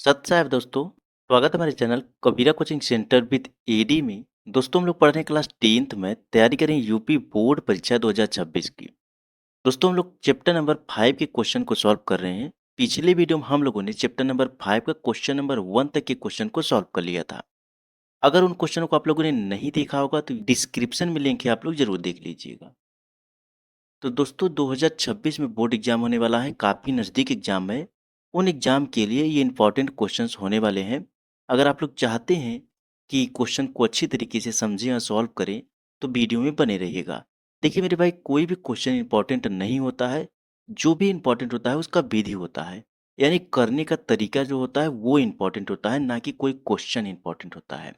सत साहब दोस्तों, स्वागत है हमारे channel Kabira coaching centre with AD में। दोस्तों हम लोग पढ़ रहे हैं क्लास 10th में, तैयारी करें यूपी बोर्ड परीक्षा 2026 की। दोस्तों हम लोग चैप्टर नंबर 5 के क्वेश्चन को सॉल्व कर रहे हैं। पिछले वीडियो में हम लोगों ने चैप्टर नंबर 5 का क्वेश्चन नंबर 1 तक के क्वेश्चन को सॉल्व कर लिया था। अगर उन क्वेश्चनों को आप लोगों ने नहीं देखा होगा तो डिस्क्रिप्शन में लिंक है, आप लोग जरूर देख लीजिएगा। तो दोस्तों 2026 में बोर्ड एग्जाम होने वाला है, काफ़ी नज़दीक एग्जाम है। उन एग्जाम के लिए ये इंपॉर्टेंट क्वेश्चंस होने वाले हैं। अगर आप लोग चाहते हैं कि क्वेश्चन को अच्छी तरीके से समझें और सॉल्व करें, तो वीडियो में बने रहिएगा। देखिए मेरे भाई, कोई भी क्वेश्चन इंपॉर्टेंट नहीं होता है, जो भी इंपॉर्टेंट होता है उसका विधि होता है। यानी करने का तरीका जो होता है वो इंपॉर्टेंट होता है, ना कि कोई क्वेश्चन इंपॉर्टेंट होता है।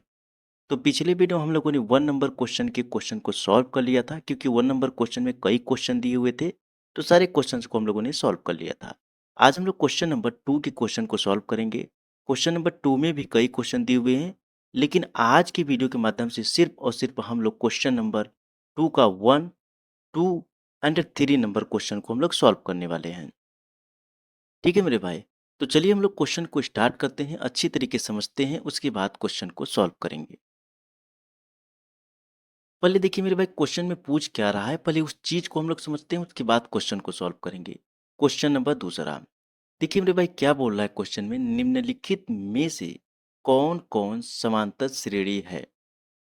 तो पिछले वीडियो में हम लोगों ने 1 नंबर क्वेश्चन के क्वेश्चन को सॉल्व कर लिया था, क्योंकि 1 नंबर क्वेश्चन में कई क्वेश्चन दिए हुए थे, तो सारे क्वेश्चंस को हम लोगों ने सॉल्व कर लिया था। आज हम लोग क्वेश्चन नंबर 2 के क्वेश्चन को सॉल्व करेंगे। क्वेश्चन नंबर 2 में भी कई क्वेश्चन दिए हुए हैं, लेकिन आज की वीडियो के माध्यम से सिर्फ और सिर्फ हम लोग क्वेश्चन नंबर 2 का 1, 2 एंड 3 नंबर क्वेश्चन को हम लोग सॉल्व करने वाले हैं। ठीक है मेरे भाई? तो चलिए हम लोग क्वेश्चन को स्टार्ट करते हैं, अच्छी तरीके से समझते हैं, उसके बाद क्वेश्चन को सॉल्व करेंगे। पहले देखिए मेरे भाई, क्वेश्चन में पूछ क्या रहा है, पहले उस चीज को हम लोग समझते हैं, उसके बाद क्वेश्चन को सॉल्व करेंगे। क्वेश्चन नंबर दूसरा, देखिए मेरे भाई क्या बोल रहा है क्वेश्चन में, निम्नलिखित में से कौन कौन समांतर श्रेणी है।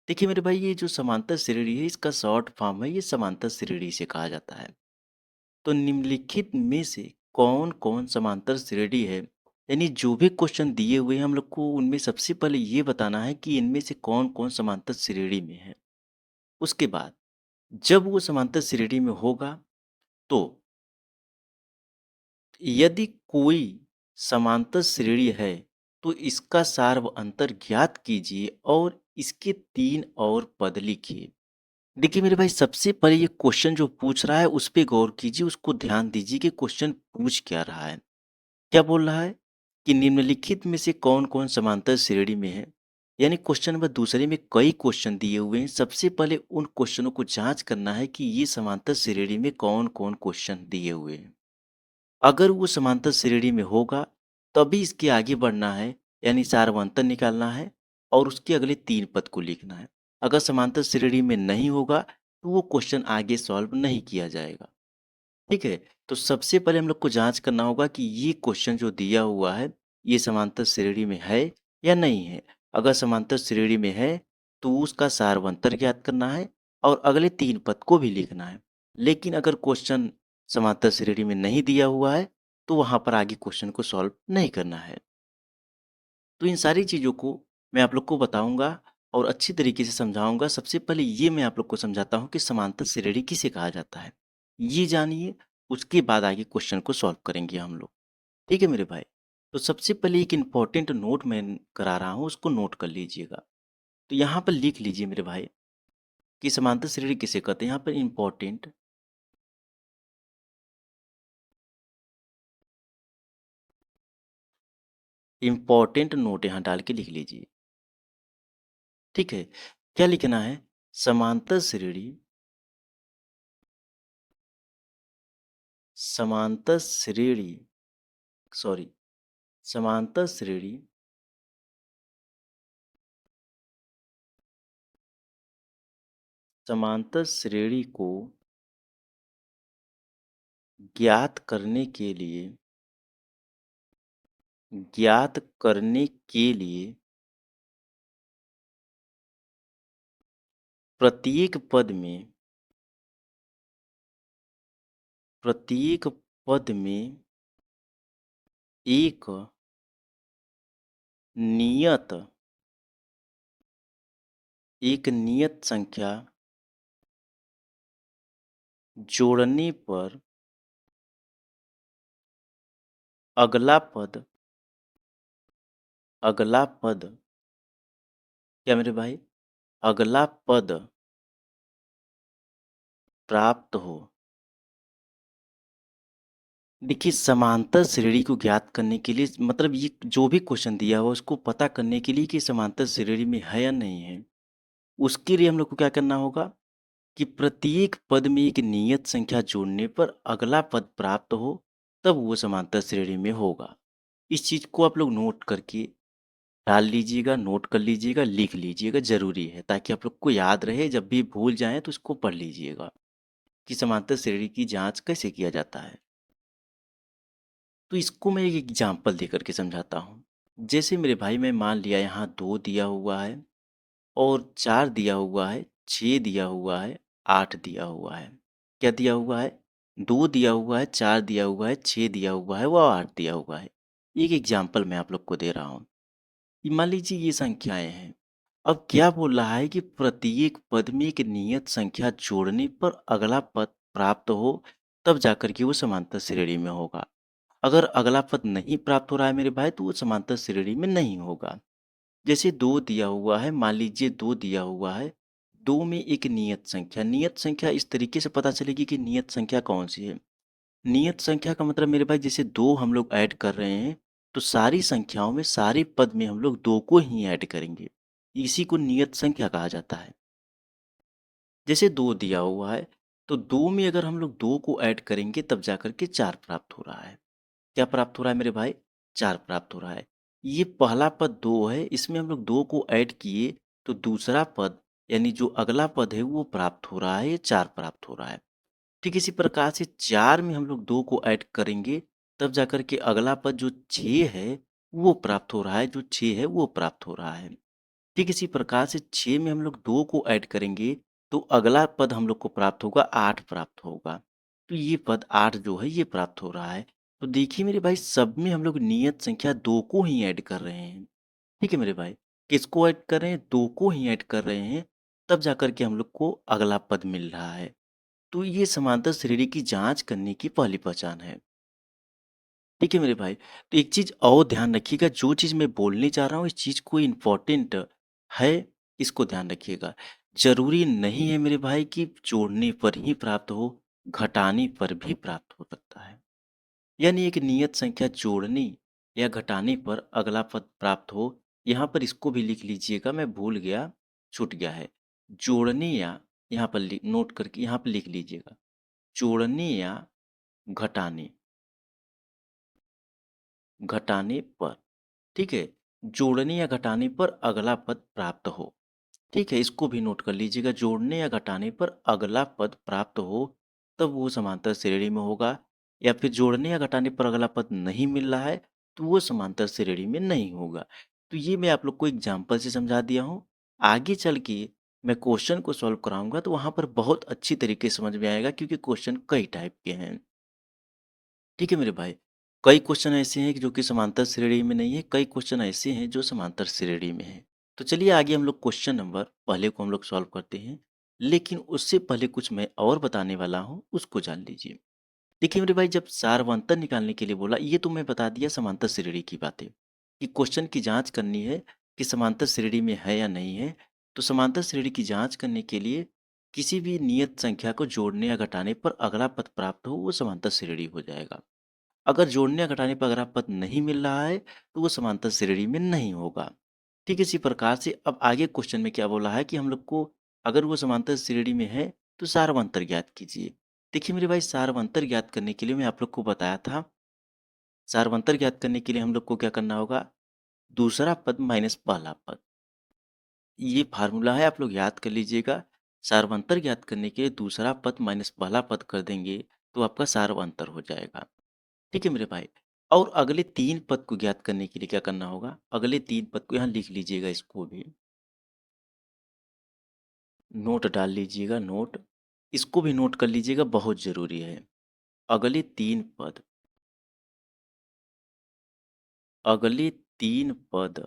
देखिए मेरे भाई, ये जो समांतर श्रेणी है इसका शॉर्ट फॉर्म है, ये समांतर श्रेणी से कहा जाता है। तो निम्नलिखित में से कौन कौन समांतर श्रेणी है, यानी जो भी क्वेश्चन दिए हुए हैं हम लोग को उनमें सबसे पहले ये बताना है कि इनमें से कौन कौन समांतर श्रेणी में है। उसके बाद जब वो समांतर श्रेणी में होगा, तो यदि कोई समांतर श्रेणी है तो इसका सार्व अंतर ज्ञात कीजिए और इसके 3 और पद लिखिए। देखिए मेरे भाई, सबसे पहले ये क्वेश्चन जो पूछ रहा है उस पे गौर कीजिए, उसको ध्यान दीजिए कि क्वेश्चन पूछ क्या रहा है। क्या बोल रहा है कि निम्नलिखित में से कौन-कौन समांतर श्रेणी में है। यानी क्वेश्चन नंबर दूसरे में कई क्वेश्चन दिए हुए हैं, सबसे पहले उन क्वेश्चनों को जांच करना है कि ये समांतर श्रेणी में कौन-कौन क्वेश्चन दिए हुए हैं। अगर वो समांतर श्रेणी में होगा, तभी इसके आगे बढ़ना है, यानी सारवंतर निकालना है और उसके अगले 3 पद को लिखना है। अगर समांतर श्रेणी में नहीं होगा, तो वो क्वेश्चन आगे सॉल्व नहीं किया जाएगा। ठीक है? तो सबसे पहले हम लोग को जाँच करना होगा कि ये क्वेश्चन जो दिया हुआ है, ये समांतर श्रेणी में है या नहीं है? अगर समांतर श्रेणी में है, तो उसका सारवंतर ज्ञात करना है और अगले 3 पद को भी लिखना है। लेकिन अगर क्वेश्चन समांतर श्रेणी में नहीं दिया हुआ है, तो वहाँ पर आगे क्वेश्चन को सॉल्व नहीं करना है। तो इन सारी चीज़ों को मैं आप लोग को बताऊँगा और अच्छी तरीके से समझाऊँगा। सबसे पहले ये मैं आप लोग को समझाता हूँ कि समांतर श्रेणी किसे कहा जाता है। ये जानिए, उसके बाद आगे क्वेश्चन को सॉल्व करेंगे हम लोग। ठीक है मेरे भाई? तो सबसे पहले एक इम्पोर्टेंट नोट मैं करा रहा हूँ, उसको नोट कर लीजिएगा। तो यहाँ पर लिख लीजिए मेरे भाई कि समांतर श्रेणी किसे कहते हैं। यहाँ पर इम्पोर्टेंट नोट यहाँ डाल के लिख लीजिए। ठीक है? क्या लिखना है? समांतर श्रेणी, समांतर श्रेणी सॉरी समांतर श्रेणी समांतर श्रेणी को ज्ञात करने के लिए ज्ञात करने के लिए प्रत्येक पद में प्रत्येक पद में एक नियत संख्या जोड़ने पर अगला पद अगला पद क्या मेरे भाई, अगला पद प्राप्त हो। देखिए समांतर श्रेणी को ज्ञात करने के लिए, मतलब ये जो भी क्वेश्चन दिया हुआ उसको पता करने के लिए कि समांतर श्रेणी में है या नहीं है, उसके लिए हम लोग को क्या करना होगा कि प्रत्येक पद में एक नियत संख्या जोड़ने पर अगला पद प्राप्त हो, तब वो समांतर श्रेणी में होगा। इस चीज़ को आप लोग नोट करके डाल लीजिएगा, नोट कर लीजिएगा, लिख लीजिएगा, ज़रूरी है ताकि आप लोग को याद रहे, जब भी भूल जाएँ तो इसको पढ़ लीजिएगा कि समांतर श्रेणी की जाँच कैसे किया जाता है। तो इसको मैं एक एग्ज़ाम्पल देकर के समझाता हूँ। जैसे मेरे भाई मैं मान लिया यहाँ 2 दिया हुआ है और 4 दिया हुआ है, 6 दिया हुआ है, 8 दिया हुआ है। क्या दिया हुआ है? 2 दिया हुआ है, 4 दिया हुआ है, 6 दिया हुआ है व 8 दिया हुआ है। एक एग्ज़ाम्पल मैं आप लोग को दे रहा हूँ। कि मान लीजिए ये संख्याएँ हैं। अब क्या बोल रहा है कि प्रत्येक पद में एक नियत संख्या जोड़ने पर अगला पद प्राप्त हो, तब जाकर के वो समांतर श्रेणी में होगा। अगर अगला पद नहीं प्राप्त हो रहा है मेरे भाई, तो वो समांतर श्रेणी में नहीं होगा। जैसे 2 दिया हुआ है, मान लीजिए 2 दिया हुआ है, 2 में एक नियत संख्या इस तरीके से पता चलेगी कि नियत संख्या कौन-सी है। नियत संख्या का मतलब मेरे भाई जैसे 2 हम लोग ऐड कर रहे हैं, तो सारी संख्याओं में, सारे पद में हम लोग 2 को ही ऐड करेंगे। इसी को नियत संख्या कहा जाता है। जैसे 2 दिया हुआ है, तो 2 में अगर हम लोग 2 को ऐड करेंगे तब जाकर के 4 प्राप्त हो रहा है। क्या प्राप्त हो रहा है मेरे भाई? 4 प्राप्त हो रहा है। ये पहला पद 2 है, इसमें हम लोग 2 को ऐड किए, तो दूसरा पद यानी जो अगला पद है वो प्राप्त हो रहा है, ये 4 प्राप्त हो रहा है। ठीक इसी प्रकार से 4 में हम लोग 2 को ऐड करेंगे, तब जाकर के अगला पद जो 6 है, वो प्राप्त हो रहा है, जो 6 है वो प्राप्त हो रहा है। ठीक इसी प्रकार से 6 में हम लोग 2 को ऐड करेंगे, तो अगला पद हम लोग को प्राप्त होगा, 8 प्राप्त होगा। तो ये पद 8 जो है ये प्राप्त हो रहा है। तो देखिए मेरे भाई, सब में हम लोग नियत संख्या 2 को ही ऐड कर रहे हैं। ठीक है मेरे भाई? किसको ऐड कर रहे हैं? 2 को ही ऐड कर रहे हैं, तब जाकर के हम लोग को अगला पद मिल रहा है। तो ये समांतर श्रेणी की जांच करने की पहली पहचान है। ठीक है मेरे भाई? तो एक चीज़ और ध्यान रखिएगा, जो चीज़ मैं बोलने जा रहा हूँ इस चीज़ को इम्पोर्टेंट है, इसको ध्यान रखिएगा। ज़रूरी नहीं है मेरे भाई कि जोड़ने पर ही प्राप्त हो, घटाने पर भी प्राप्त हो सकता है। यानी एक नियत संख्या जोड़ने या घटाने पर अगला पद प्राप्त हो, यहाँ पर इसको भी लिख लीजिएगा, मैं भूल गया, छूट गया है। जोड़ने या यहाँ पर नोट करके यहाँ पे लिख लीजिएगा। जोड़ने या घटाने घटाने पर, ठीक है? जोड़ने या घटाने पर अगला पद प्राप्त हो, ठीक है? इसको भी नोट कर लीजिएगा, जोड़ने या घटाने पर अगला पद प्राप्त हो, तब वो समांतर श्रेणी में होगा, या फिर जोड़ने या घटाने पर अगला पद नहीं मिल रहा है, तो वो समांतर श्रेणी में नहीं होगा। तो ये मैं आप लोग को एग्ज़ाम्पल से समझा दिया हूँ। आगे चल के मैं क्वेश्चन को सॉल्व कराऊँगा, तो वहाँ पर बहुत अच्छी तरीके से समझ में आएगा, क्योंकि क्वेश्चन कई टाइप के हैं। ठीक है मेरे भाई। कई क्वेश्चन ऐसे हैं कि जो कि समांतर श्रेणी में नहीं है, कई क्वेश्चन ऐसे हैं जो समांतर श्रेणी में हैं। तो चलिए आगे हम लोग क्वेश्चन नंबर पहले को हम लोग सॉल्व करते हैं। लेकिन उससे पहले कुछ मैं और बताने वाला हूँ, उसको जान लीजिए। देखिए मेरे भाई, जब सारवंतर निकालने के लिए बोला, ये तो मैं बता दिया समांतर श्रेणी की बातें, कि क्वेश्चन की जाँच करनी है कि समांतर श्रेणी में है या नहीं है। तो समांतर श्रेणी की जाँच करने के लिए किसी भी नियत संख्या को जोड़ने या घटाने पर अगला पद प्राप्त हो, वो समांतर श्रेणी हो जाएगा। अगर जोड़ने या घटाने पर अगर आप पद नहीं मिल रहा है, तो वो समांतर श्रेणी में नहीं होगा। ठीक इसी प्रकार से अब आगे क्वेश्चन में क्या बोला है कि हम लोग को, अगर वो समांतर श्रेणी में है, तो सारवंतर ज्ञात कीजिए। देखिए मेरे भाई, सारवंतर ज्ञात करने के लिए मैं आप लोग को बताया था, सारवंतर ज्ञात करने के लिए हम लोग को क्या करना होगा, दूसरा पद माइनस पहला पद। ये फार्मूला है, आप लोग याद कर लीजिएगा। सारवंतर ज्ञात करने के लिए दूसरा पद माइनस पहला पद कर देंगे, तो आपका सारवंतर हो जाएगा। ठीक है मेरे भाई। और अगले 3 पद को ज्ञात करने के लिए क्या करना होगा? अगले 3 पद को यहाँ लिख लीजिएगा, इसको भी नोट डाल लीजिएगा, नोट। इसको भी नोट कर लीजिएगा, बहुत ज़रूरी है। अगले 3 पद, अगले 3 पद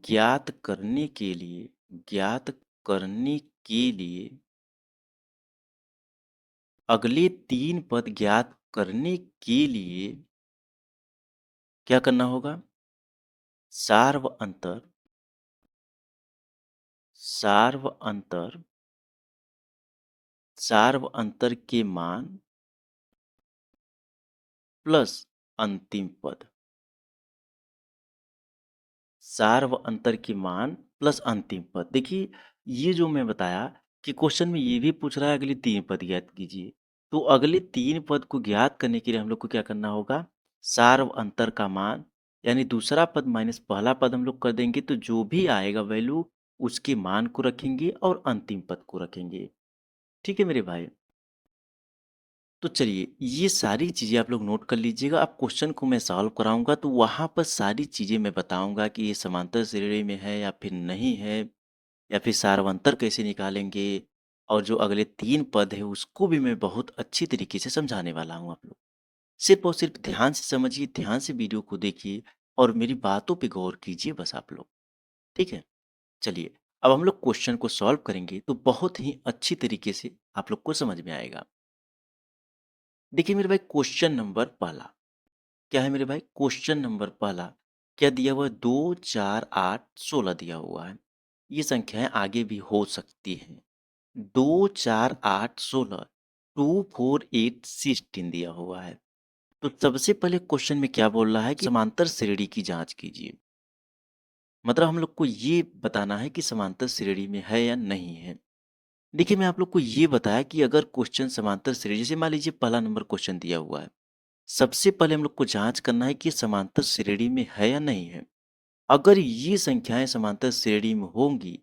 ज्ञात करने के लिए, ज्ञात करने के लिए, अगले 3 पद ज्ञात करने के लिए क्या करना होगा? सार्व अंतर, सार्व अंतर, सार्व अंतर के मान प्लस अंतिम पद, सार्व अंतर की मान प्लस अंतिम पद। देखिए, ये जो मैं बताया कि क्वेश्चन में ये भी पूछ रहा है अगले 3 पद ज्ञात कीजिए। तो अगले 3 पद को ज्ञात करने के लिए हम लोग को क्या करना होगा? सार्व अंतर का मान, यानी दूसरा पद माइनस पहला पद हम लोग कर देंगे, तो जो भी आएगा वैल्यू उसके मान को रखेंगे और अंतिम पद को रखेंगे। ठीक है मेरे भाई? तो चलिए, ये सारी चीज़ें आप लोग नोट कर लीजिएगा। अब क्वेश्चन को मैं सॉल्व कराऊँगा तो वहाँ पर सारी चीज़ें मैं बताऊँगा कि ये समांतर श्रेणी में है या फिर नहीं है, या फिर सारवंतर कैसे निकालेंगे, और जो अगले 3 पद हैं उसको भी मैं बहुत अच्छी तरीके से समझाने वाला हूँ आप लोग। सिर्फ़ और सिर्फ़ ध्यान से समझिए, ध्यान से वीडियो को देखिए और मेरी बातों पे गौर कीजिए बस आप लोग, ठीक है? चलिए, अब हम लोग क्वेश्चन को सॉल्व करेंगे तो बहुत ही अच्छी तरीके से आप लोग को समझ में आएगा। देखिए मेरे भाई, क्वेश्चन नंबर पहला क्या है मेरे भाई? क्वेश्चन नंबर पहला क्या दिया हुआ है? 2, 4, 8, 16 दिया हुआ है। ये संख्याएँ आगे भी हो सकती हैं। 2, 4, 8, 16, 2, 4, 8, 16 दिया हुआ है। तो सबसे पहले क्वेश्चन में क्या बोल रहा है कि समांतर श्रेणी की जाँच कीजिए। मतलब हम लोग को ये बताना है कि समांतर श्रेणी में है या नहीं है। देखिए, मैं आप लोग को ये बताया कि अगर क्वेश्चन समांतर श्रेणी, जैसे मान लीजिए पहला नंबर क्वेश्चन दिया हुआ है। सबसे पहले हम लोग को जाँच करना है कि ये समांतर श्रेणी में है या नहीं है। अगर ये संख्याएँ समांतर श्रेणी में होंगी,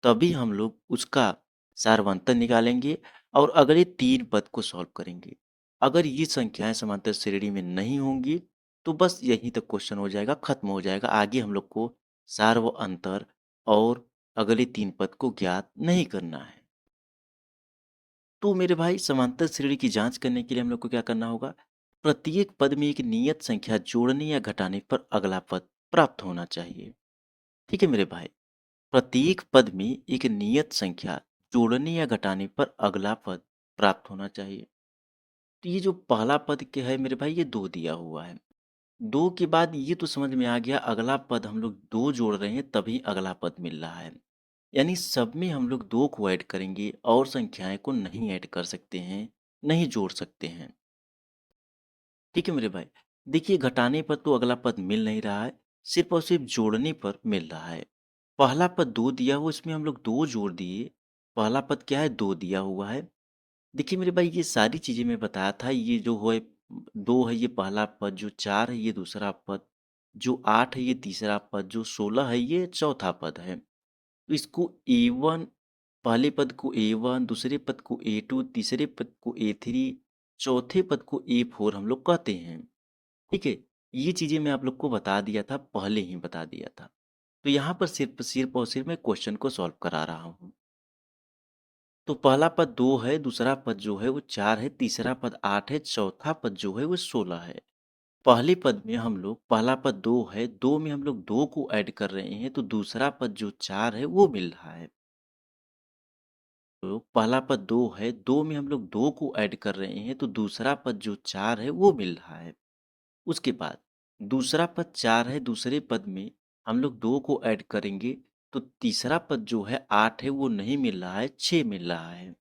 तभी हम लोग उसका सारवंतर निकालेंगे और अगले 3 पद को सॉल्व करेंगे। अगर ये संख्याएँ समांतर श्रेणी में नहीं होंगी, तो बस यहीं तक क्वेश्चन हो जाएगा, खत्म हो जाएगा। आगे हम लोग को सार व अंतर और अगले 3 पद को ज्ञात नहीं करना है। तो मेरे भाई, समांतर श्रेणी की जाँच करने के लिए हम लोग को क्या करना होगा? प्रत्येक पद में एक नियत संख्या जोड़ने या घटाने पर अगला पद प्राप्त होना चाहिए। ठीक है मेरे भाई? प्रत्येक पद में एक नियत संख्या जोड़ने या घटाने पर अगला पद प्राप्त होना चाहिए। तो ये जो पहला पद क्या है मेरे भाई, ये 2 दिया हुआ है। 2 के बाद ये तो समझ में आ गया, अगला पद हम लोग 2 जोड़ रहे हैं तभी अगला पद मिल रहा है। यानी सब में हम लोग 2 को ऐड करेंगे और संख्याएँ को नहीं ऐड कर सकते हैं, नहीं जोड़ सकते हैं। ठीक है मेरे भाई? देखिए, घटाने पर तो अगला पद मिल नहीं रहा है, सिर्फ़ और सिर्फ़ जोड़ने पर मिल रहा है। पहला पद 2 दिया हुआ, इसमें हम लोग 2 जोड़ दिए, पहला पद क्या है? 2 दिया हुआ है। देखिए मेरे भाई, ये सारी चीज़ें मैं बताया था, ये जो है 2 है ये पहला पद, जो 4 है ये दूसरा पद, जो 8 है ये तीसरा पद, जो 16 है ये चौथा पद है। तो इसको A1, पहले पद को A1, दूसरे पद को A2, तीसरे पद को A3, चौथे पद को A4 हम लोग कहते हैं। ठीक है? ये चीज़ें मैं आप लोग को बता दिया था, पहले ही बता दिया था। तो यहाँ पर सिर्फ़ और सिर्फ़ मैं क्वेश्चन को सॉल्व करा रहा हूँ। तो पहला पद 2 है, दूसरा पद जो है वो 4 है, तीसरा पद 8 है, चौथा पद जो है वो 16 है। पहले पद में हम लोग, पहला पद 2 है, 2 में हम लोग 2 को ऐड कर रहे हैं, तो दूसरा पद जो 4 है वो मिल रहा है। तो पहला पद 2 है, 2 में हम लोग 2 को ऐड कर रहे हैं, तो दूसरा पद जो 4 है वो मिल रहा है। उसके बाद दूसरा पद 4 है, दूसरे पद में हम लोग 2 को ऐड करेंगे, तो तीसरा पद जो है 8 है वो नहीं मिल रहा है, 6 मिल रहा है।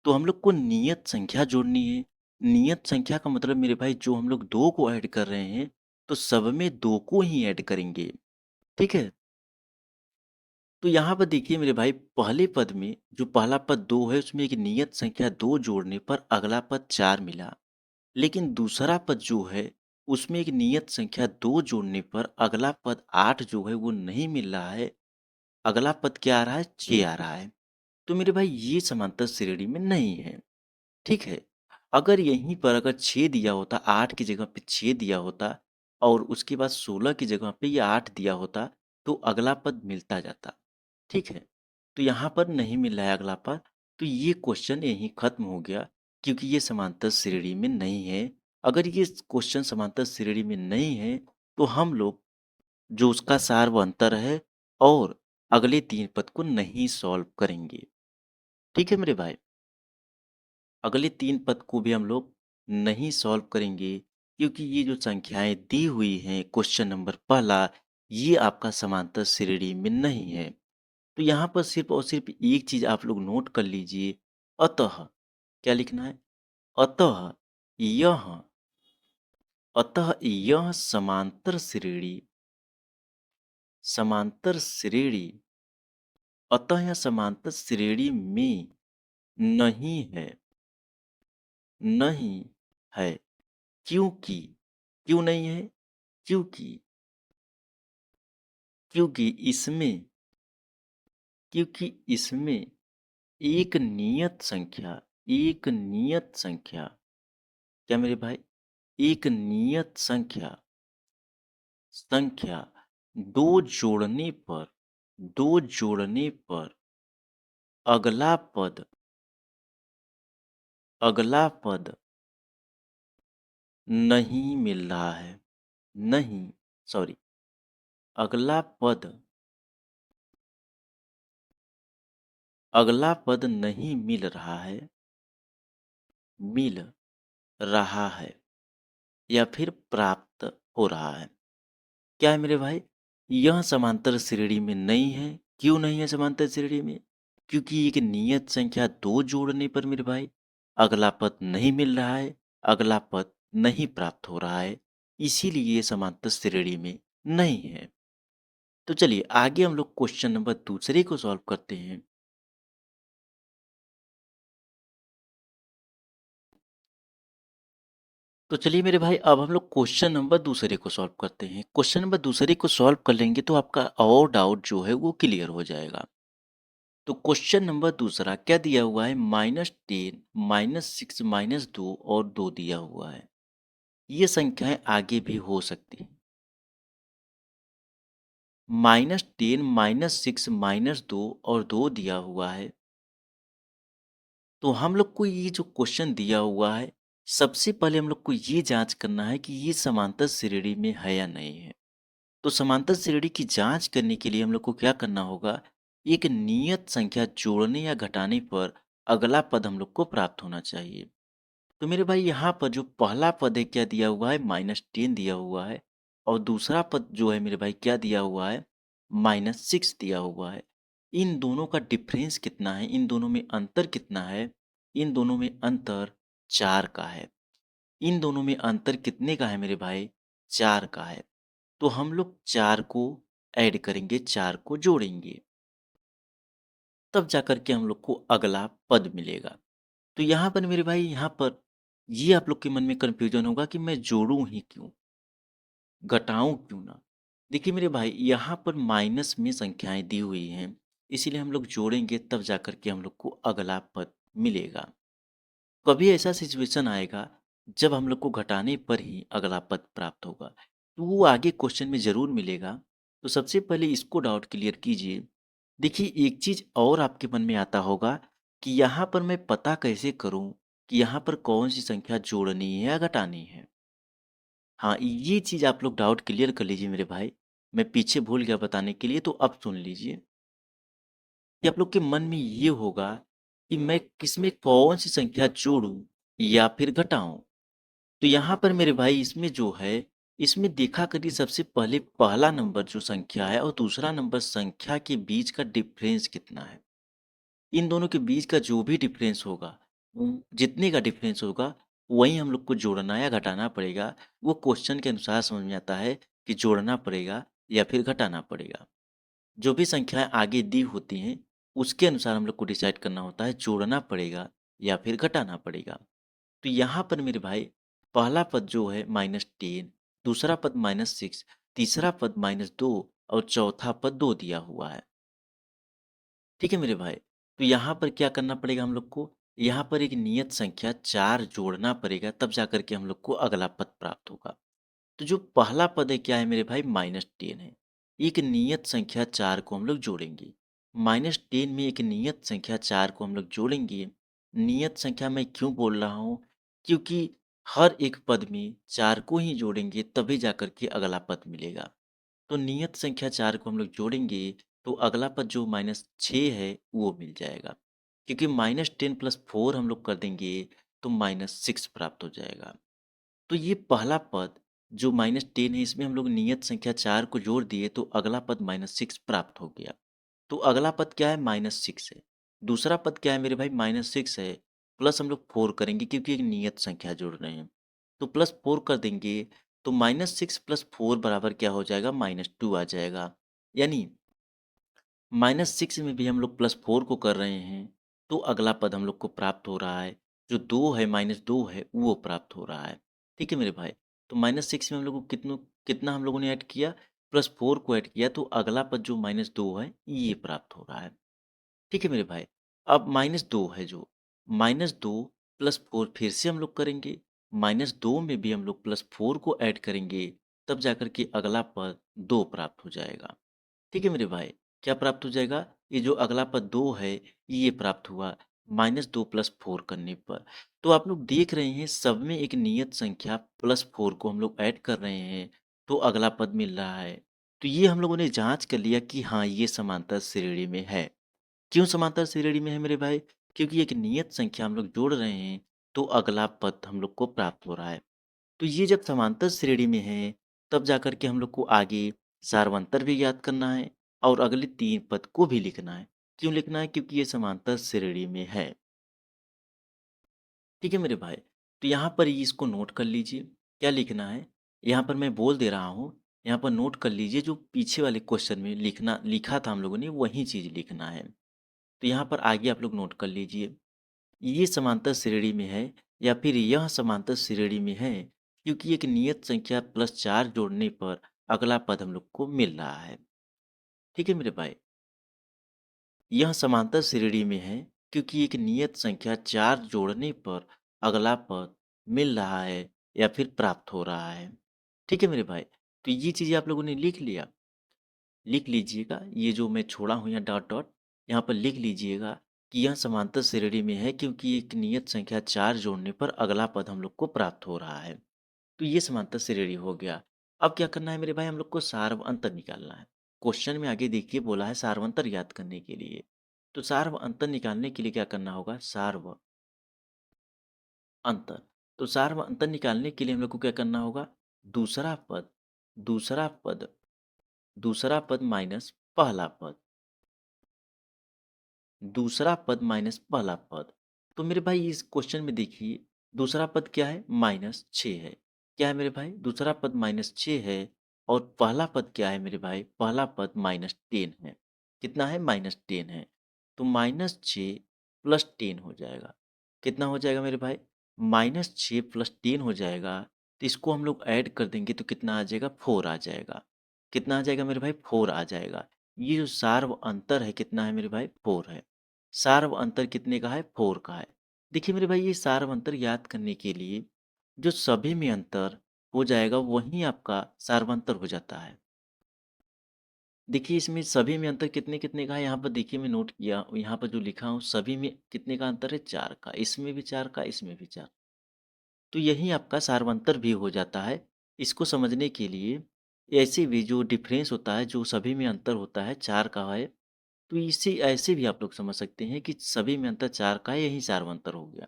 तो हम लोग को नियत संख्या जोड़नी है। नियत संख्या का मतलब मेरे भाई, जो हम लोग 2 को ऐड कर रहे हैं, तो सब में 2 को ही ऐड करेंगे। ठीक है? तो यहाँ पर देखिए मेरे भाई, पहले पद में जो पहला पद 2 है उसमें एक नियत संख्या 2 जोड़ने पर अगला पद 4 मिला। लेकिन दूसरा पद जो है उसमें एक नियत संख्या 2 जोड़ने पर अगला पद 8 जो है वो नहीं मिल रहा है। अगला पद क्या आ रहा है? 6 आ रहा है। तो मेरे भाई, ये समांतर श्रेणी में नहीं है। ठीक है? अगर यहीं पर अगर 6 दिया होता, 8 की जगह पे 6 दिया होता और उसके बाद 16 की जगह पे ये 8 दिया होता, तो अगला पद मिलता जाता। ठीक है? तो यहाँ पर नहीं मिल रहा है अगला पद, तो ये क्वेश्चन यहीं खत्म हो गया, क्योंकि ये समांतर श्रेणी में नहीं है। अगर ये क्वेश्चन समांतर श्रेणी में नहीं है, तो हम लोग जो उसका सार व अंतर है और अगले 3 पद को नहीं सॉल्व करेंगे। ठीक है मेरे भाई? अगले 3 पद को भी हम लोग नहीं सॉल्व करेंगे, क्योंकि ये जो संख्याएँ दी हुई हैं क्वेश्चन नंबर पहला, ये आपका समांतर श्रेणी में नहीं है। तो यहाँ पर सिर्फ़ और सिर्फ़ एक चीज़ आप लोग नोट कर लीजिए, अतः क्या लिखना है? अतः यह यह समांतर श्रेणी अतः यह समांतर श्रेणी में नहीं है, नहीं है। क्योंकि क्यों नहीं है? क्योंकि क्योंकि इसमें क्योंकि इसमें एक नियत संख्या, क्या मेरे भाई? एक नियत संख्या संख्या दो जोड़ने पर दो जोड़ने पर अगला पद अगला पद नहीं मिल रहा है। नहीं, सॉरी, अगला पद अगला पद नहीं मिल रहा है या फिर प्राप्त हो रहा है। क्या है मेरे भाई? यह समांतर श्रेणी में नहीं है। क्यों नहीं है समांतर श्रेणी में? क्योंकि एक नियत संख्या दो जोड़ने पर मेरे भाई अगला पद नहीं मिल रहा है, अगला पद नहीं प्राप्त हो रहा है, इसीलिए ये समांतर श्रेणी में नहीं है। तो चलिए आगे हम लोग क्वेश्चन नंबर दूसरे को सॉल्व करते हैं। तो चलिए मेरे भाई अब हम लोग क्वेश्चन नंबर दूसरे को सॉल्व करते हैं। क्वेश्चन नंबर दूसरे को सॉल्व कर लेंगे तो आपका और डाउट जो है वो क्लियर हो जाएगा। तो क्वेश्चन नंबर दूसरा क्या दिया हुआ है? -10, -6, -2 और 2 दिया हुआ है। ये संख्याएं आगे भी हो सकती हैं। -10, -6, -2 और 2 दिया हुआ है। तो हम लोग को ये जो क्वेश्चन दिया हुआ है, सबसे पहले हम लोग को ये जांच करना है कि ये समांतर श्रेणी में है या नहीं है। तो समांतर श्रेणी की जांच करने के लिए हम लोग को क्या करना होगा? एक नियत संख्या जोड़ने या घटाने पर अगला पद हम लोग को प्राप्त होना चाहिए। तो मेरे भाई यहाँ पर जो पहला पद है क्या दिया हुआ है? -10 दिया हुआ है। और दूसरा पद जो है मेरे भाई क्या दिया हुआ है? -6 दिया हुआ है। इन दोनों का डिफरेंस कितना है? इन दोनों में अंतर कितना है? इन दोनों में अंतर 4 का है। इन दोनों में अंतर कितने का है मेरे भाई? 4 का है। तो हम लोग 4 को ऐड करेंगे, 4 को जोड़ेंगे, तब जाकर के हम लोग को अगला पद मिलेगा। तो यहाँ पर मेरे भाई यहाँ पर ये आप लोग के मन में कन्फ्यूजन होगा कि मैं जोड़ूं ही क्यों, घटाऊं क्यों ना। देखिए मेरे भाई यहाँ पर माइनस में संख्याएं दी हुई हैं, इसीलिए हम लोग जोड़ेंगे तब जाकर के हम लोग को अगला पद मिलेगा। कभी ऐसा सिचुएशन आएगा जब हम लोग को घटाने पर ही अगला पद प्राप्त होगा, तो वो आगे क्वेश्चन में ज़रूर मिलेगा। तो सबसे पहले इसको डाउट क्लियर कीजिए। देखिए एक चीज़ और आपके मन में आता होगा कि यहाँ पर मैं पता कैसे करूँ कि यहाँ पर कौन सी संख्या जोड़नी है या घटानी है। हाँ, ये चीज़ आप लोग डाउट क्लियर कर लीजिए मेरे भाई। मैं पीछे भूल गया बताने के लिए, तो अब सुन लीजिए कि आप लोग के मन में ये होगा कि मैं किसमें कौन सी संख्या जोड़ूं या फिर घटाऊं। तो यहाँ पर मेरे भाई इसमें जो है, इसमें देखा करिए सबसे पहले पहला नंबर जो संख्या है और दूसरा नंबर संख्या के बीच का डिफरेंस कितना है। इन दोनों के बीच का जो भी डिफरेंस होगा, जितने का डिफरेंस होगा, वही हम लोग को जोड़ना या घटाना पड़ेगा। वो क्वेश्चन के अनुसार समझ में आता है कि जोड़ना पड़ेगा या फिर घटाना पड़ेगा। जो भी संख्याएं आगे दी होती हैं, उसके अनुसार हम लोग को डिसाइड करना होता है जोड़ना पड़ेगा या फिर घटाना पड़ेगा। तो यहाँ पर मेरे भाई पहला पद जो है -10, दूसरा पद -6, तीसरा पद -2 और चौथा पद 2 दिया हुआ है। ठीक है मेरे भाई? तो यहाँ पर क्या करना पड़ेगा हम लोग को? यहाँ पर एक नियत संख्या 4 जोड़ना पड़ेगा, तब जाकर के हम लोग को अगला पद प्राप्त होगा। तो जो पहला पद है क्या है मेरे भाई? -10 है। एक नियत संख्या 4 को हम लोग जोड़ेंगे। -10 में एक नियत संख्या 4 को हम लोग जोड़ेंगे। नियत संख्या मैं क्यों बोल रहा हूँ? क्योंकि हर एक पद में 4 को ही जोड़ेंगे तभी जाकर के अगला पद मिलेगा। तो नियत संख्या 4 को हम लोग जोड़ेंगे तो अगला पद जो -6 है वो मिल जाएगा। क्योंकि -10 + 4 हम लोग कर देंगे तो -6 प्राप्त हो जाएगा। तो ये पहला पद जो -10 है, इसमें हम लोग नियत संख्या 4 को जोड़ दिए तो अगला पद -6 प्राप्त हो गया। तो अगला पद क्या है? -6 है। दूसरा पद क्या है मेरे भाई? -6 है, प्लस हम लोग 4 करेंगे क्योंकि एक नियत संख्या जोड़ रहे हैं। तो +4 कर देंगे तो -6 + 4 बराबर क्या हो जाएगा? -2 आ जाएगा। यानी -6 में भी हम लोग +4 को कर रहे हैं, तो अगला पद हम लोग को प्राप्त हो रहा है। जो 2 है, -2 है, वो प्राप्त हो रहा है। ठीक है मेरे भाई? तो -6 में हम लोग को कितना हम लोगों ने ऐड किया, +4 को ऐड किया, तो अगला पद जो -2 है, ये प्राप्त हो रहा है। ठीक है मेरे भाई? अब -2 है जो, -2 प्लस 4 फिर से हम लोग करेंगे, -2 में भी हम लोग +4 को ऐड करेंगे, तब जाकर के अगला पद 2 प्राप्त हो जाएगा। ठीक है मेरे भाई? क्या प्राप्त हो जाएगा? ये जो अगला पद 2 है, ये प्राप्त हुआ -2 प्लस 4 करने पर। तो आप लोग देख रहे हैं सब में एक नियत संख्या +4 को हम लोग ऐड कर रहे हैं, तो अगला पद मिल रहा है। तो ये हम लोगों ने जाँच कर लिया कि हाँ, ये समांतर श्रेणी में है। क्यों समांतर श्रेणी में है मेरे भाई? क्योंकि एक नियत संख्या हम लोग जोड़ रहे हैं, तो अगला पद हम लोग को प्राप्त हो रहा है। तो ये जब समांतर श्रेणी में है, तब जाकर के हम लोग को आगे सारवंतर भी ज्ञात करना है और अगले 3 पद को भी लिखना है। क्यों लिखना है? क्योंकि ये समांतर श्रेणी में है। ठीक है मेरे भाई? तो यहाँ पर ये इसको नोट कर लीजिए। क्या लिखना है? यहाँ पर मैं बोल दे रहा हूँ, यहाँ पर नोट कर लीजिए जो पीछे वाले क्वेश्चन में लिखा था हम लोगों ने वही चीज़ लिखना है। तो यहाँ पर आगे आप लोग नोट कर लीजिए। ये समांतर श्रेणी में है या फिर यह समांतर श्रेणी में है क्योंकि एक नियत संख्या +4 जोड़ने पर अगला पद हम लोग को मिल रहा है। ठीक है मेरे भाई? यह समांतर श्रेणी में है क्योंकि एक नियत संख्या 4 जोड़ने पर अगला पद मिल रहा है या फिर प्राप्त हो रहा है। ठीक है मेरे भाई? तो ये चीज़ें आप लोगों ने लिख लिया। लिख लीजिएगा ये जो मैं छोड़ा हूँ यहाँ डॉट डॉट, यहाँ पर लिख लीजिएगा कि यह समांतर श्रेणी में है क्योंकि एक नियत संख्या 4 जोड़ने पर अगला पद हम लोग को प्राप्त हो रहा है। तो ये समांतर श्रेणी हो गया। अब क्या करना है मेरे भाई, हम लोग को सार्व अंतर निकालना है। क्वेश्चन में आगे देखिए बोला है सार्वंतर ज्ञात करने के लिए। तो सार्व अंतर निकालने के लिए क्या करना होगा, सार्व अंतर। तो सार्व अंतर निकालने के लिए हम लोग को क्या करना होगा, दूसरा पद दूसरा पद दूसरा पद माइनस पहला पद, दूसरा पद माइनस पहला पद। तो मेरे भाई इस क्वेश्चन में देखिए दूसरा पद क्या है, -6 है। क्या है मेरे भाई, दूसरा पद -6 है और पहला पद क्या है मेरे भाई, पहला पद -10 है। कितना है, -10 है। तो -6 प्लस 10 हो जाएगा। कितना हो जाएगा मेरे भाई, -6 प्लस 10 हो जाएगा। तो इसको हम लोग ऐड कर देंगे तो कितना आ जाएगा, 4 आ जाएगा। कितना आ जाएगा मेरे भाई, 4 आ जाएगा। ये जो सार्व अंतर है कितना है मेरे भाई, 4 है। सार्व अंतर कितने का है, 4 का है। देखिए मेरे भाई ये सार्व अंतर याद करने के लिए जो सभी में अंतर हो जाएगा वही आपका सार्वंतर हो जाता है। देखिए इसमें सभी में अंतर कितने कितने का है, यहाँ पर देखिए मैं नोट किया, यहाँ पर जो लिखा हूँ सभी में कितने का अंतर है, 4 का। इसमें भी 4 का, इसमें भी 4। तो यही आपका सार्वंतर भी हो जाता है। इसको समझने के लिए ऐसे भी जो डिफरेंस होता है, जो सभी में अंतर होता है 4 का है, तो इसे ऐसे भी आप लोग समझ सकते हैं कि सभी में अंतर 4 का है, यही सार्वंतर हो गया।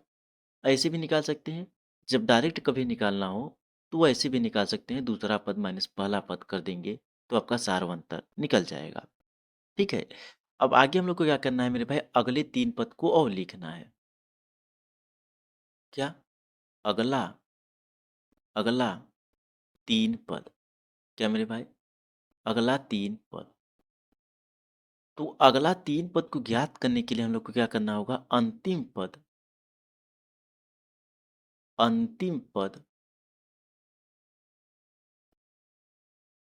ऐसे भी निकाल सकते हैं, जब डायरेक्ट कभी निकालना हो, तो ऐसे भी निकाल सकते हैं, दूसरा पद माइनस पहला पद कर देंगे, तो आपका सार्वंतर निकल जाएगा। ठीक है? अब आगे हम लोग को क्या करना है मेरे भाई, अगले 3 पद को और लिखना है। क्या? अगला अगला 3 पद। क्या मेरे भाई? अगला 3 पद। तो अगला 3 पद को ज्ञात करने के लिए हम लोग को क्या करना होगा, अंतिम पद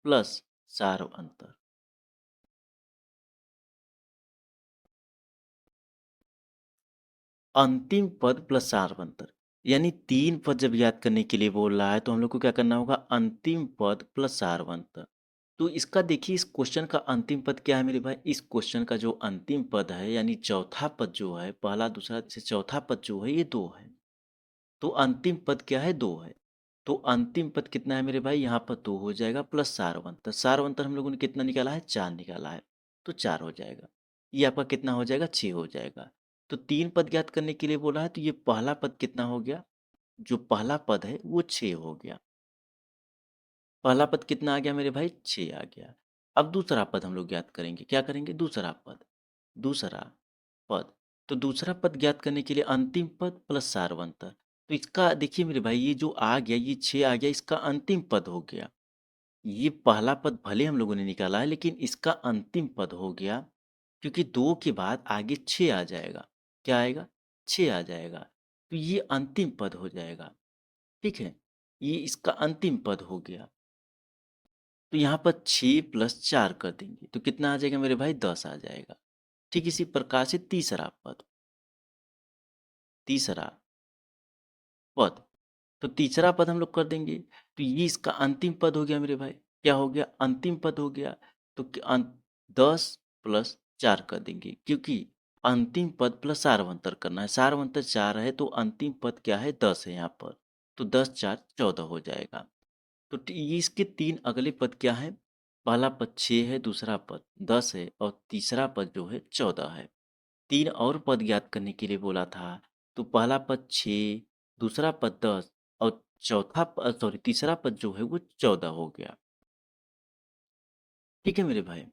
प्लस सार्व अंतर। अंतिम पद प्लस सार्व अंतर, यानी 3 पद जब याद करने के लिए बोल रहा है तो हम लोग को क्या करना होगा, अंतिम पद प्लस सार्व अंतर। तो इसका देखिए इस क्वेश्चन का अंतिम पद क्या है मेरे भाई, इस क्वेश्चन का जो अंतिम पद है यानी चौथा पद जो है, पहला दूसरा से चौथा पद जो है ये 2 है। तो अंतिम पद क्या है, 2 है। तो अंतिम पद कितना है मेरे भाई, यहाँ पर 2 हो जाएगा प्लस सारवंतर। सारवंतर हम लोगों ने कितना निकाला है, 4 निकाला है। तो 4 हो जाएगा। ये आपका कितना हो जाएगा, 6 हो जाएगा। तो 3 पद ज्ञात करने के लिए बोला है तो ये पहला पद कितना हो गया, जो पहला पद है वो 6 हो गया। पहला पद कितना आ गया मेरे भाई, 6 आ गया। अब दूसरा पद हम लोग ज्ञात करेंगे, क्या करेंगे, दूसरा पद। दूसरा पद। तो दूसरा पद ज्ञात करने के लिए अंतिम पद प्लस सारवंतर। तो इसका देखिए मेरे भाई ये जो आ गया, ये 6 आ गया, इसका अंतिम पद हो गया। ये पहला पद भले हम लोगों ने निकाला है लेकिन इसका अंतिम पद हो गया, क्योंकि 2 के बाद आगे 6 आ जाएगा। क्या आएगा, 6 आ जाएगा। तो ये अंतिम पद हो जाएगा। ठीक है? ये इसका अंतिम पद हो गया। तो यहाँ पर 6 + 4 कर देंगे तो कितना आ जाएगा मेरे भाई? 10 आ जाएगा। ठीक इसी प्रकार से तीसरा पद, तो तीसरा पद हम लोग कर देंगे। तो ये इसका अंतिम पद हो गया मेरे भाई। क्या हो गया? अंतिम पद हो गया। तो 10 + 4 कर देंगे, क्योंकि अंतिम पद प्लस सारवंतर करना है। सारवंतर 4 है तो अंतिम पद क्या है? 10 है यहाँ पर। तो 10 × 4 = 14 हो जाएगा। तो ये इसके तीन अगले पद क्या है? पहला पद 6 है, दूसरा पद 10 है और तीसरा पद जो है 14 है। तीन और पद ज्ञात करने के लिए बोला था। तो पहला पद 6, दूसरा पद 10 और तीसरा पद जो है वो 14 हो गया। ठीक है मेरे भाई?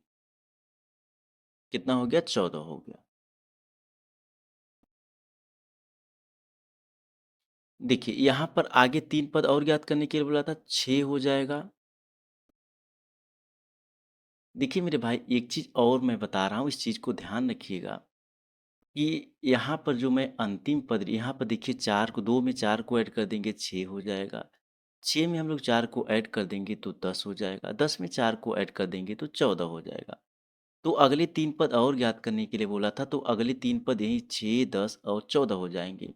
कितना हो गया? 14 हो गया। देखिए यहाँ पर आगे तीन पद और ज्ञात करने के लिए बोला था, 6 हो जाएगा। देखिए मेरे भाई, एक चीज़ और मैं बता रहा हूँ, इस चीज़ को ध्यान रखिएगा कि यहाँ पर जो मैं अंतिम पद, यहाँ पर देखिए 4 को, 2 में 4 को ऐड कर देंगे 6 हो जाएगा। 6 में हम लोग 4 को ऐड कर देंगे तो 10 हो जाएगा। 10 में 4 को ऐड कर देंगे तो 14 हो जाएगा। तो अगले 3 पद और ज्ञात करने के लिए बोला था, तो अगले 3 पद यही 6, 10 और 14 हो जाएँगे।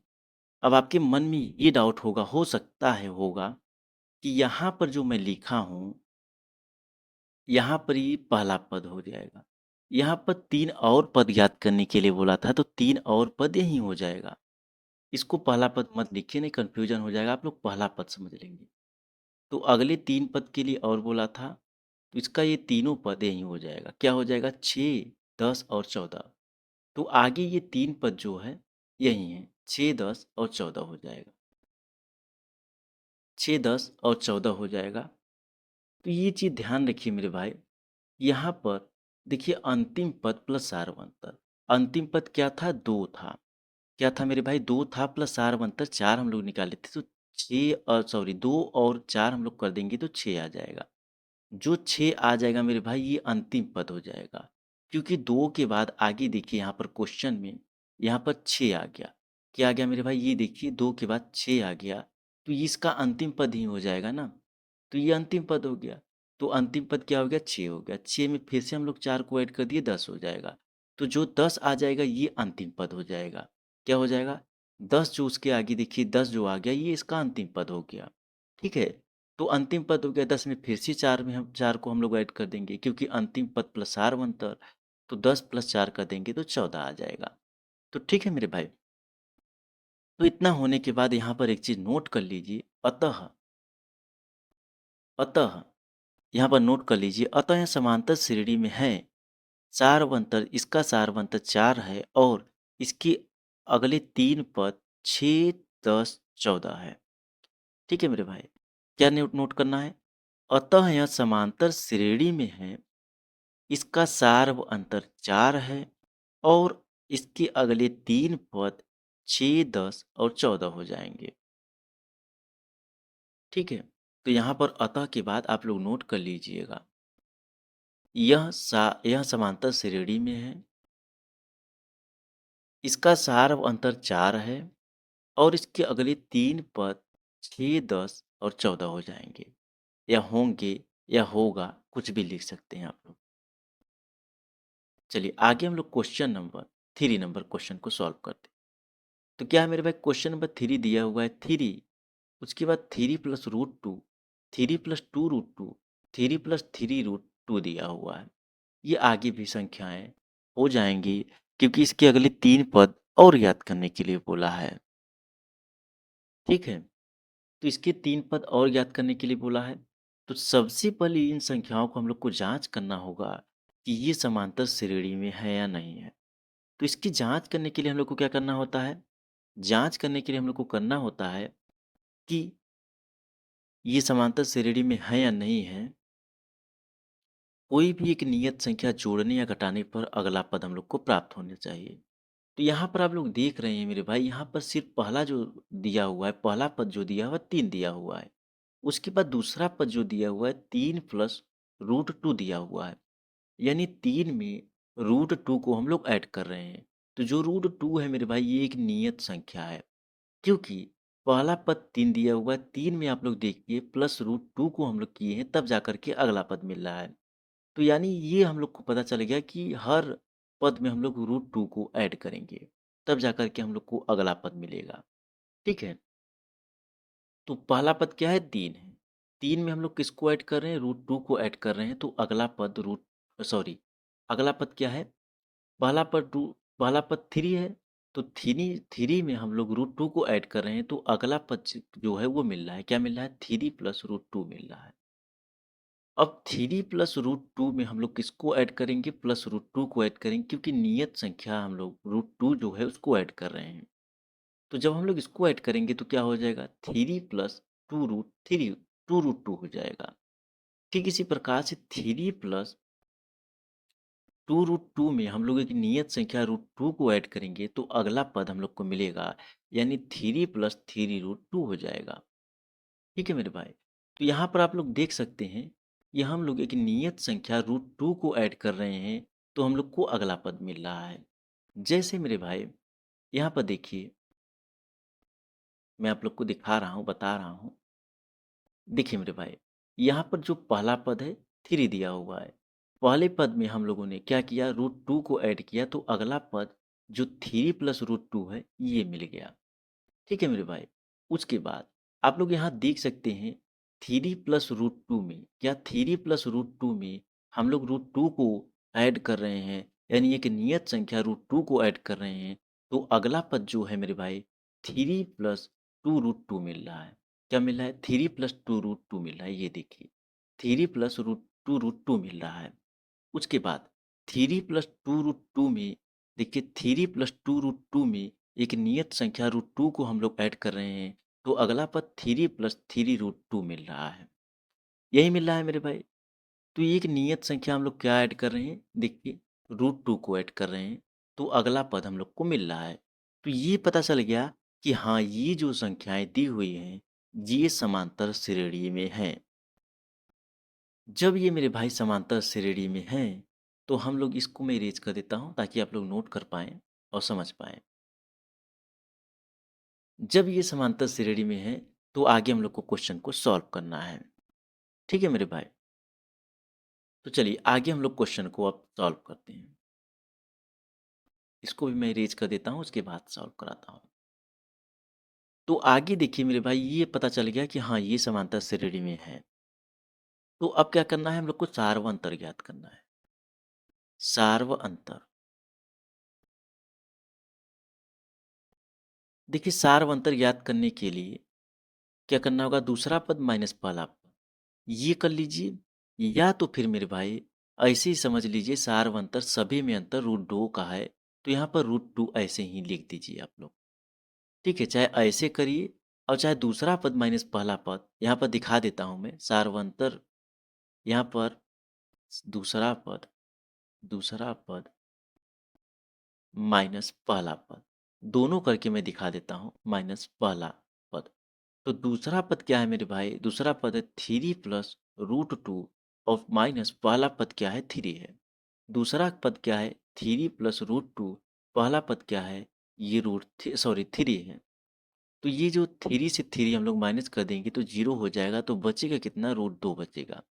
अब आपके मन में ये डाउट होगा, हो सकता है होगा, कि यहाँ पर जो मैं लिखा हूँ, यहाँ पर ये पहला पद हो जाएगा। यहाँ पर 3 और पद ज्ञात करने के लिए बोला था, तो 3 और पद यहीं हो जाएगा। इसको पहला पद मत लिखिए, नहीं कन्फ्यूजन हो जाएगा, आप लोग पहला पद समझ लेंगे। तो अगले 3 पद के लिए और बोला था, तो इसका ये तीनों पद यहीं हो जाएगा। क्या हो जाएगा? 6, 10 और 14। तो आगे ये 3 पद जो है यही हैं, 6, 10 और 14 हो जाएगा। 6, 10 और 14 हो जाएगा। तो ये चीज़ ध्यान रखिए मेरे भाई, यहाँ पर देखिए अंतिम पद प्लस सारवंतर। अंतिम पद क्या था? 2 था। क्या था मेरे भाई? 2 था प्लस सारवंतर 4 हम लोग निकाले थे, तो 2 और 4 हम लोग कर देंगे तो 6 आ जाएगा। जो 6 आ जाएगा मेरे भाई, ये अंतिम पद हो जाएगा। क्योंकि 2 के बाद आगे देखिए यहाँ पर क्वेश्चन में, यहाँ पर 6 आ गया। क्या आ गया मेरे भाई? ये देखिए 2 के बाद 6 आ गया, तो ये इसका अंतिम पद ही हो जाएगा ना। तो ये अंतिम पद हो गया। तो अंतिम पद क्या हो गया? 6 हो गया। 6 में फिर से हम लोग 4 को ऐड कर दिए, 10 हो जाएगा। तो जो 10 आ जाएगा ये अंतिम पद हो जाएगा। क्या हो जाएगा? 10 जो उसके आगे देखिए, 10 जो आ गया ये इसका अंतिम पद हो गया। ठीक है? तो अंतिम पद हो गया। 10 में फिर से 4 में हम 4 को हम लोग ऐड कर देंगे, क्योंकि अंतिम पद प्लस सारवंतर। तो 10 + 4 कर देंगे तो 14 आ जाएगा। तो ठीक है मेरे भाई? तो इतना होने के बाद यहाँ पर एक चीज़ नोट कर लीजिए, अतः यहाँ पर नोट कर लीजिए, अतः यह समांतर श्रेणी में है। सारवंतर, इसका सारवंतर 4 है और इसके अगले 3 पद 6, 10, 14 है। ठीक है मेरे भाई? क्या नोट नोट करना है? अतः यह समांतर श्रेणी में है, इसका सार्व अंतर 4 है और इसके अगले 3 पद 6, 10 और 14 हो जाएंगे। ठीक है? तो यहाँ पर अतः के बाद आप लोग नोट कर लीजिएगा, यह समांतर श्रेणी में है, इसका सार्व अंतर 4 है और इसके अगले 3 पद 6, 10 और 14 हो जाएंगे, या होंगे या होगा, कुछ भी लिख सकते हैं आप लोग। चलिए आगे हम लोग क्वेश्चन नंबर 3 नंबर क्वेश्चन को सॉल्व करते हैं। तो क्या है मेरे भाई? क्वेश्चन नंबर 3 दिया हुआ है 3, उसके बाद 3 + √2, 3 + 2√2, 3 + 3√2 दिया हुआ है। ये आगे भी संख्याएं हो जाएंगी, क्योंकि इसके अगले 3 पद और याद करने के लिए बोला है। ठीक है? तो इसके 3 पद और ज्ञात करने के लिए बोला है। तो सबसे पहले इन संख्याओं को हम लोग को जाँच करना होगा कि ये समांतर श्रेणी में है या नहीं है। तो इसकी जाँच करने के लिए हम लोग को क्या करना होता है? जाँच करने के लिए हम लोग को करना होता है कि ये समांतर श्रेणी में है या नहीं है। कोई भी एक नियत संख्या जोड़ने या घटाने पर अगला पद हम लोग को प्राप्त होना चाहिए। तो यहाँ पर आप लोग देख रहे हैं मेरे भाई, यहाँ पर सिर्फ पहला जो दिया हुआ है, पहला पद जो दिया हुआ है 3 दिया हुआ है। उसके बाद दूसरा पद जो दिया हुआ है 3 + √2 दिया हुआ है। यानी 3 में √2 को हम लोग ऐड कर रहे हैं। तो जो √2 है मेरे भाई, ये एक नियत संख्या है। क्योंकि पहला पद 3 दिया हुआ है, 3 में आप लोग देखिए +√2 को हम लोग किए हैं तब जाकर के अगला पद मिल रहा है। तो यानी ये हम लोग को पता चल गया कि हर पद में हम लोग √2 को ऐड करेंगे, तब जाकर के हम लोग को अगला पद मिलेगा, ठीक है? तो पहला पद क्या है? 3 है। 3 में हम लोग किसको ऐड कर रहे हैं? √2 को ऐड कर रहे हैं, तो अगला पद अगला पद क्या है? पहला पद 3 है, तो 3 में हम लोग √2 को ऐड कर रहे हैं, तो अगला पद जो है वो मिल रहा है, क्या मिल रहा है? 3 + √2 मिल रहा है। अब 3 + √2 में हम लोग किसको ऐड करेंगे? +√2 को ऐड करेंगे, क्योंकि नियत संख्या हम लोग √2 जो है उसको ऐड कर रहे हैं। तो जब हम लोग इसको ऐड करेंगे तो क्या हो जाएगा? 3 + 2√2 हो जाएगा। ठीक इसी प्रकार से 3 + 2√2 में हम लोग एक नियत संख्या √2 को ऐड करेंगे तो अगला पद हम लोग को मिलेगा, यानी 3 + 3√2 हो जाएगा। ठीक है मेरे भाई? तो यहाँ पर आप लोग देख सकते हैं, ये हम लोग एक नियत संख्या √2 को ऐड कर रहे हैं, तो हम लोग को अगला पद मिल रहा है। जैसे मेरे भाई, यहाँ पर देखिए, मैं आप लोग को दिखा रहा हूँ, बता रहा हूँ। देखिए मेरे भाई, यहाँ पर जो पहला पद है 3 दिया हुआ है। पहले पद में हम लोगों ने क्या किया? √2 को ऐड किया, तो अगला पद जो 3 + √2 है ये मिल गया। ठीक है मेरे भाई? उसके बाद आप लोग यहाँ देख सकते हैं, 3 + √2 में, क्या 3 + √2 में हम लोग √2 को ऐड कर रहे हैं, यानी एक नियत संख्या √2 को ऐड कर रहे हैं, तो अगला पद जो है मेरे भाई 3 + 2√2 मिल रहा है। क्या मिल रहा है? 3 + 2√2 मिल रहा है, ये देखिए 3 + √2 मिल रहा है। उसके बाद 3 + 2√2 में देखिए, 3 + 2√2 में एक नियत संख्या √2 को हम लोग ऐड कर रहे हैं, तो अगला पद 3 + 3√2 मिल रहा है। यही मिल रहा है मेरे भाई। तो एक नियत संख्या हम लोग क्या ऐड कर रहे हैं? देखिए, √2 को ऐड कर रहे हैं, तो अगला पद हम लोग को मिल रहा है। तो ये पता चल गया कि हाँ, ये जो संख्याएँ दी हुई हैं, ये समांतर श्रेणी में हैं। जब ये मेरे भाई समांतर श्रेणी में हैं, तो हम लोग इसको मैं इरेज़ कर देता हूँ ताकि आप लोग नोट कर पाएँ और समझ पाएँ। जब ये समांतर श्रेणी में है, तो आगे हम लोग को क्वेश्चन को सॉल्व करना है। ठीक है मेरे भाई? तो चलिए आगे हम लोग क्वेश्चन को अब सॉल्व करते हैं। इसको भी मैं इरेज़ कर देता हूँ, उसके बाद सॉल्व कराता हूँ। तो आगे देखिए मेरे भाई, ये पता चल गया कि हाँ, ये समांतर श्रेणी में है। तो अब क्या करना है? हम लोग को सार्व अंतर ज्ञात करना है। सार्व अंतर। देखिए, सार्व अंतर ज्ञात करने के लिए क्या करना होगा? दूसरा पद माइनस पहला पद, ये कर लीजिए, या तो फिर मेरे भाई ऐसे ही समझ लीजिए, सार्व अंतर सभी में अंतर √2 का है, तो यहाँ पर √2 ऐसे ही लिख दीजिए आप लोग। ठीक है, चाहे ऐसे करिए और चाहे दूसरा पद माइनस पहला पद, यहाँ पर दिखा देता हूँ मैं, सार्वंतर यहाँ पर दूसरा पद, माइनस पहला पद, दोनों करके मैं दिखा देता हूँ, माइनस पहला पद। तो दूसरा पद क्या है मेरे भाई? दूसरा पद है 3 + √2 और माइनस पहला पद क्या है? 3 है। दूसरा पद क्या है? 3 + √2, पहला पद क्या है? ये 3 है। तो ये जो 3 से 3 हम लोग माइनस कर देंगे तो 0 हो जाएगा, तो बचेगा कितना? √2 बचेगा।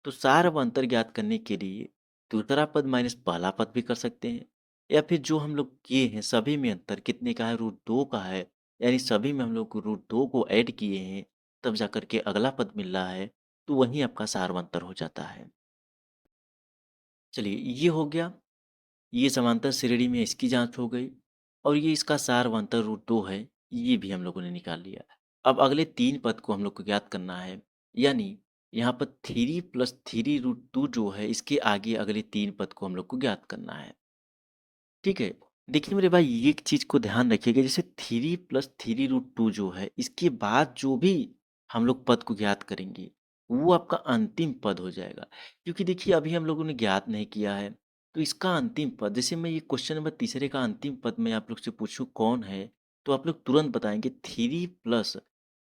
तो सार अब अंतर ज्ञात करने के लिए दूसरा पद माइनस पहला पद भी कर सकते हैं, या फिर जो हम लोग किए हैं सभी में अंतर कितने का है? √2 का है, यानी सभी में हम लोग √2 को ऐड किए हैं, तब जाकर के अगला पद मिल रहा है, तो वहीं आपका सारवंतर हो जाता है। चलिए, ये हो गया, ये समांतर श्रेणी में इसकी जांच हो गई, और ये इसका सारवंतर √2 है, ये भी हम लोगों ने निकाल लिया। अब अगले 3 पद को हम लोग को ज्ञात करना है, यानी यहाँ पर 3 + 3√2 जो है, इसके आगे अगले 3 पद को हम लोग को ज्ञात करना है। ठीक है? देखिए मेरे भाई, ये एक चीज़ को ध्यान रखिएगा, जैसे 3 + 3√2 जो है, इसके बाद जो भी हम लोग पद को ज्ञात करेंगे, वो आपका अंतिम पद हो जाएगा। क्योंकि देखिए, अभी हम लोगों ने ज्ञात नहीं किया है, तो इसका अंतिम पद, जैसे मैं ये क्वेश्चन नंबर तीसरे का अंतिम पद मैं आप लोग से पूछूँ कौन है, तो आप लोग तुरंत बताएँगे 3 +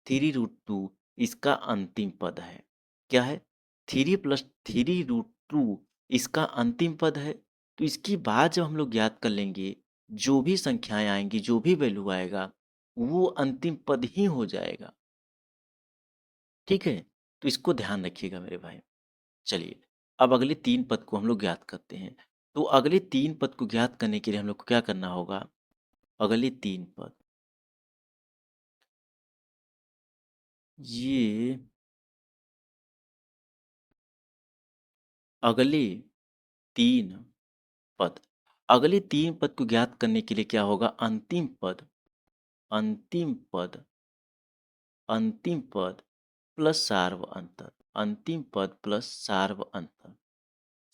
3√2 इसका अंतिम पद है। क्या है? 3 + 3√2 इसका अंतिम पद है। तो इसकी बाद जब हम लोग ज्ञात कर लेंगे, जो भी संख्याएँ आएँगी, जो भी वैल्यू आएगा, वो अंतिम पद ही हो जाएगा। ठीक है? तो इसको ध्यान रखिएगा मेरे भाई। चलिए, अब अगले 3 पद को हम लोग ज्ञात करते हैं। तो अगले 3 पद को ज्ञात करने के लिए हम लोग को क्या करना होगा? अगले 3 पद, ये अगले 3 पद, अगले 3 पद को ज्ञात करने के लिए क्या होगा? अंतिम पद, अंतिम पद प्लस सार्व अंतर, अंतिम पद प्लस सार्व अंतर,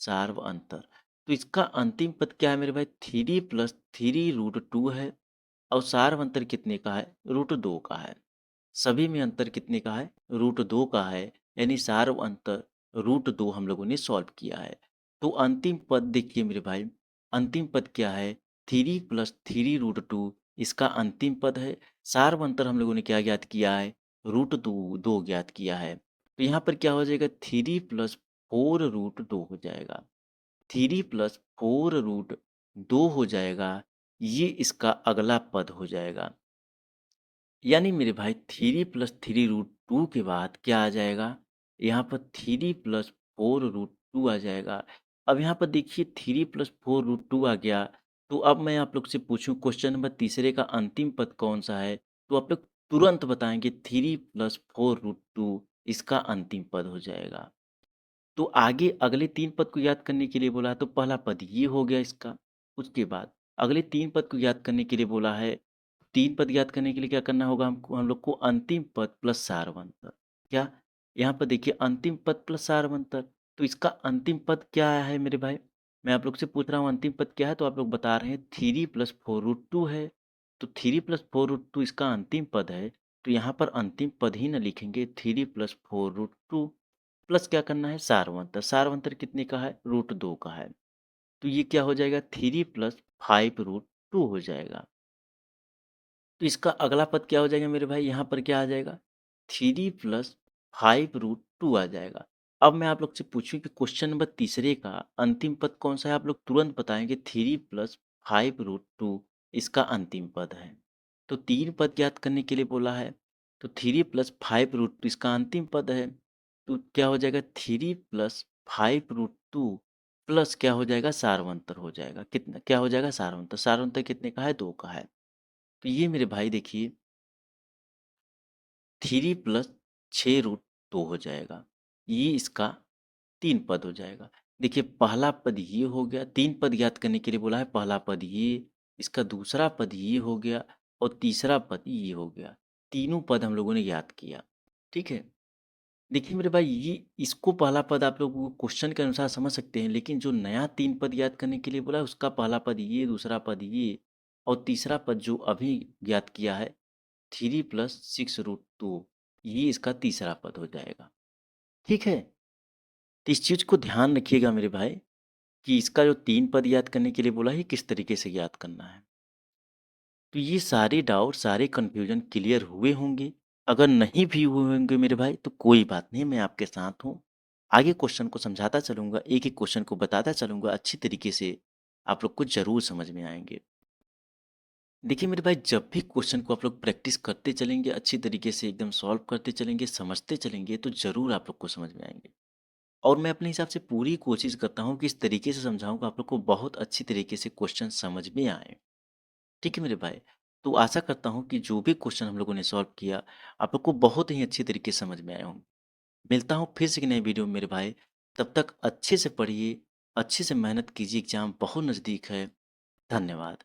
सार्व अंतर। तो इसका अंतिम पद क्या है मेरे भाई? 3 प्लस 3√2 है और सार्व अंतर कितने का है? √2 का है। सभी में अंतर कितने का है? √2 का है, यानी सार्व अंतर √2 हम लोगों ने सॉल्व किया है। तो अंतिम पद देखिए मेरे भाई, अंतिम पद क्या है? 3 प्लस 3√2 इसका अंतिम पद है। सार्व अंतर हम लोगों ने क्या ज्ञात किया है? √2 ज्ञात किया है। तो यहाँ पर क्या हो जाएगा? 3 प्लस 4√2 हो जाएगा। 3 प्लस 4√2 हो जाएगा। ये इसका अगला पद हो जाएगा। यानी मेरे भाई 3 प्लस 3√2 के बाद क्या आ जाएगा? यहाँ पर 3 प्लस 4√2 आ जाएगा। अब यहाँ पर देखिए 3 प्लस 4√2 आ गया। तो अब मैं आप लोग से पूछूं क्वेश्चन नंबर तीसरे का अंतिम पद कौन सा है? तो आप लोग तुरंत बताएंगे 3 प्लस 4√2 इसका अंतिम पद हो जाएगा। तो आगे अगले 3 पद को याद करने के लिए बोला है, तो पहला पद ये हो गया इसका। उसके बाद अगले 3 पद को याद करने के लिए बोला है। 3 पद याद करने के लिए क्या करना होगा हमको? हम लोग को अंतिम पद प्लस सारवंतर। क्या? यहाँ पर देखिए अंतिम पद प्लस सारवंतर। तो इसका अंतिम पद क्या है मेरे भाई? मैं आप लोग से पूछ रहा हूँ अंतिम पद क्या है, तो आप लोग बता रहे हैं 3 प्लस 4√2 है। तो 3 प्लस 4√2 इसका अंतिम पद है। तो यहाँ पर अंतिम पद ही ना लिखेंगे, 3 प्लस 4√2 प्लस क्या करना है? सारवंतर। सारवंतर कितने का है? √2 का है। तो ये क्या हो जाएगा? 3 प्लस 5√2 हो जाएगा। तो इसका अगला पद क्या हो जाएगा मेरे भाई? यहाँ पर क्या आ जाएगा? 3 प्लस 5√2 आ जाएगा। अब मैं आप लोग से पूछूं कि क्वेश्चन नंबर तीसरे का अंतिम पद कौन सा है? आप लोग तुरंत बताएंगे 3 प्लस 5√2 इसका अंतिम पद है। तो 3 पद ज्ञात करने के लिए बोला है। तो 3 प्लस 5√2 इसका अंतिम पद है। तो क्या हो जाएगा? 3 प्लस 5√2 प्लस क्या हो जाएगा? सारवंतर हो जाएगा। कितना क्या हो जाएगा? सारवंतर। सारवंतर कितने का है? 2 का है। तो ये मेरे भाई देखिए 3 प्लस 6√2 हो जाएगा। ये इसका 3 पद हो जाएगा। देखिए पहला पद ये हो गया, 3 पद ज्ञात करने के लिए बोला है। पहला पद ये, इसका दूसरा पद ये हो गया और तीसरा पद ये हो गया। तीनों पद हम लोगों ने ज्ञात किया। ठीक है? देखिए मेरे भाई, ये इसको पहला पद आप लोग क्वेश्चन के अनुसार समझ सकते हैं, लेकिन जो नया 3 पद ज्ञात करने के लिए बोला है उसका पहला पद ये, दूसरा पद ये और तीसरा पद जो अभी ज्ञात किया है 3 प्लस 6√2, ये इसका तीसरा पद हो जाएगा। ठीक है? तो इस चीज़ को ध्यान रखिएगा मेरे भाई कि इसका जो 3 पद याद करने के लिए बोला है, किस तरीके से याद करना है। तो ये सारे डाउट, सारे कन्फ्यूजन क्लियर हुए होंगे। अगर नहीं भी हुए होंगे मेरे भाई तो कोई बात नहीं, मैं आपके साथ हूँ। आगे क्वेश्चन को समझाता चलूँगा, एक-एक क्वेश्चन को बताता चलूँगा, अच्छी तरीके से आप लोग को ज़रूर समझ में आएँगे। देखिए मेरे भाई, जब भी क्वेश्चन को आप लोग प्रैक्टिस करते चलेंगे, अच्छी तरीके से एकदम सॉल्व करते चलेंगे, समझते चलेंगे, तो ज़रूर आप लोग को समझ में आएँगे। और मैं अपने हिसाब से पूरी कोशिश करता हूँ कि इस तरीके से समझाऊँ कि आप लोग को बहुत अच्छी तरीके से क्वेश्चन समझ में आएँ। ठीक है मेरे भाई? तो आशा करता हूँ कि जो भी क्वेश्चन हम लोगों ने सॉल्व किया, आप लोग को बहुत ही अच्छी तरीके से समझ में आए होंगे। मिलता हूँ फिर से एक नई वीडियो में मेरे भाई, तब तक अच्छे से पढ़िए, अच्छे से मेहनत कीजिए, एग्ज़ाम बहुत नज़दीक है। धन्यवाद।